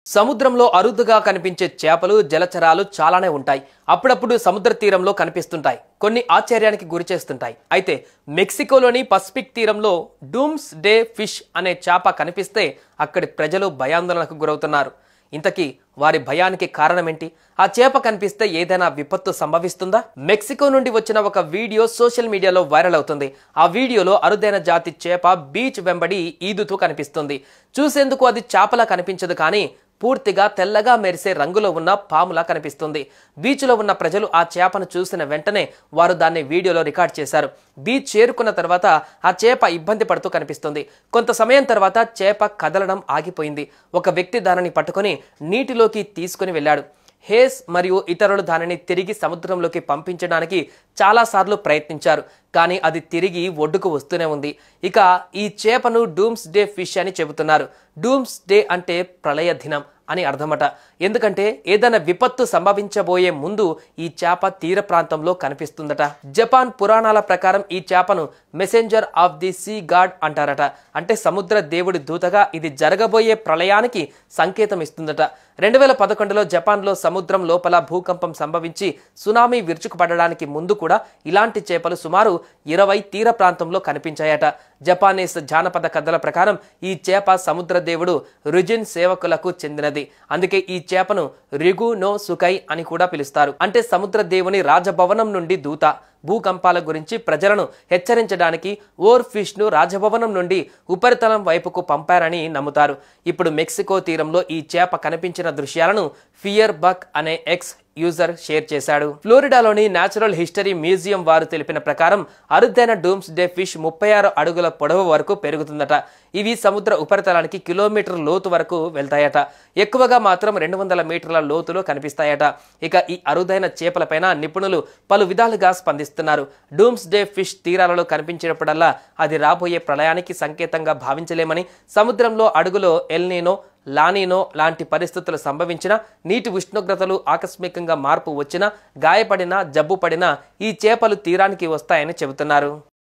సముద్రంలో అరుదుగా కనిపించే చేపలు జలచరాలు చాలానే ఉంటాయి. అప్పుడప్పుడు సముద్ర తీరంలో కనిపిస్తుంటాయి. కొన్ని ఆశ్చర్యానికి గురిచేస్తుంటాయి. అయితే మెక్సికోలోని పసిఫిక్ తీరంలో డూమ్స్ డే ఫిష్ అనే చేప కనిపిస్తే అక్కడి ప్రజలు భయాందోళనకు గురవుతున్నారు. ఇంతకీ వారి భయానికి కారణమేంటి? ఆ చేప కనిపిస్తే ఏదైనా విపత్తు సంభవిస్తుందా? మెక్సికో నుండి వచ్చిన ఒక వీడియో సోషల్ మీడియాలో వైరల్ అవుతుంది. ఆ వీడియోలో అరుదైన జాతి చేప బీచ్ వెంబడి ఈదుతూ కనిపిస్తుంది. చూసేందుకు అది చేపలా కనిపించదు, కానీ పూర్తిగా తెల్లగా మెరిసే రంగులో ఉన్న పాములా కనిపిస్తుంది. బీచ్లో ఉన్న ప్రజలు ఆ చేపను చూసిన వెంటనే వారు దాన్ని వీడియోలో రికార్డ్ చేశారు. బీచ్ చేరుకున్న తర్వాత ఆ చేప ఇబ్బంది పడుతూ కనిపిస్తుంది. కొంత సమయం తర్వాత చేప కదలడం ఆగిపోయింది. ఒక వ్యక్తి దానిని పట్టుకొని నీటిలోకి తీసుకుని వెళ్ళాడు. హేస్ మరియు ఇతరులు దానిని తిరిగి సముద్రంలోకి పంపించడానికి చాలాసార్లు ప్రయత్నించారు, కానీ అది తిరిగి ఒడ్డుకు వస్తూనే ఉంది. ఇక ఈ చేపను డూమ్స్ డే ఫిష్ అని చెబుతున్నారు. డూమ్స్ డే అంటే ప్రళయ దినం అని అర్థమట. ఎందుకంటే ఏదైనా విపత్తు సంభవించబోయే ముందు ఈ చేప తీర ప్రాంతంలో కనిపిస్తుందట. జపాన్ పురాణాల ప్రకారం ఈ చేపను messenger of the sea God అంటారట. అంటే సముద్ర దేవుడి దూతగా ఇది జరగబోయే ప్రళయానికి సంకేతం ఇస్తుందట. 2011లో జపాన్లో సముద్రం లోపల భూకంపం సంభవించి సునామీ విరుచుకుపడడానికి ముందు కూడా ఇలాంటి చేపలు సుమారు 20 తీర ప్రాంతంలో కనిపించాయట. జపానీస్ జానపద కథల ప్రకారం ఈ చేప సముద్ర దేవుడు రుజిన్ సేవకులకు చెందినది. అందుకే ఈ చేపను రిగు నో సుకై అని కూడా పిలుస్తారు. అంటే సముద్ర దేవుని రాజభవనం నుండి దూత. భూకంపాల గురించి ప్రజలను హెచ్చరించడానికి ఓర్ ఫిష్ ను రాజభవనం నుండి ఉపరితలం వైపుకు పంపారని నమ్ముతారు. ఇప్పుడు మెక్సికో తీరంలో ఈ చేప కనిపించిన దృశ్యాలను ఫియర్ బక్ అనే ఎక్స్ యూజర్ షేర్ చేశాడు. ఫ్లోరిడాలోని న్యాచురల్ హిస్టరీ మ్యూజియం వారు తెలిపిన ప్రకారం అరుదైన డూమ్స్ డే ఫిష్ 36 అడుగుల పొడవు వరకు పెరుగుతుందట. ఇవి సముద్ర ఉపరితలానికి కిలోమీటర్ లోతు వరకు వెళ్తాయట. ఎక్కువగా మాత్రం 200 మీటర్ల లోతులో కనిపిస్తాయట. ఇక ఈ అరుదైన చేపలపైన నిపుణులు పలు విధాలుగా స్పందిస్తున్నారు. డూమ్స్ డే ఫిష్ తీరాలలో కనిపించినప్పుడల్లా అది రాబోయే ప్రళయానికి సంకేతంగా భావించలేమని, సముద్రంలో అడుగులో ఎల్నీనో లానీనో లాంటి పరిస్థితులు సంభవించినా, నీటి ఉష్ణోగ్రతలు ఆకస్మికంగా మార్పు వచ్చినా, గాయపడినా జబ్బు పడినా ఈ చేపలు తీరానికి వస్తాయని చెబుతున్నారు.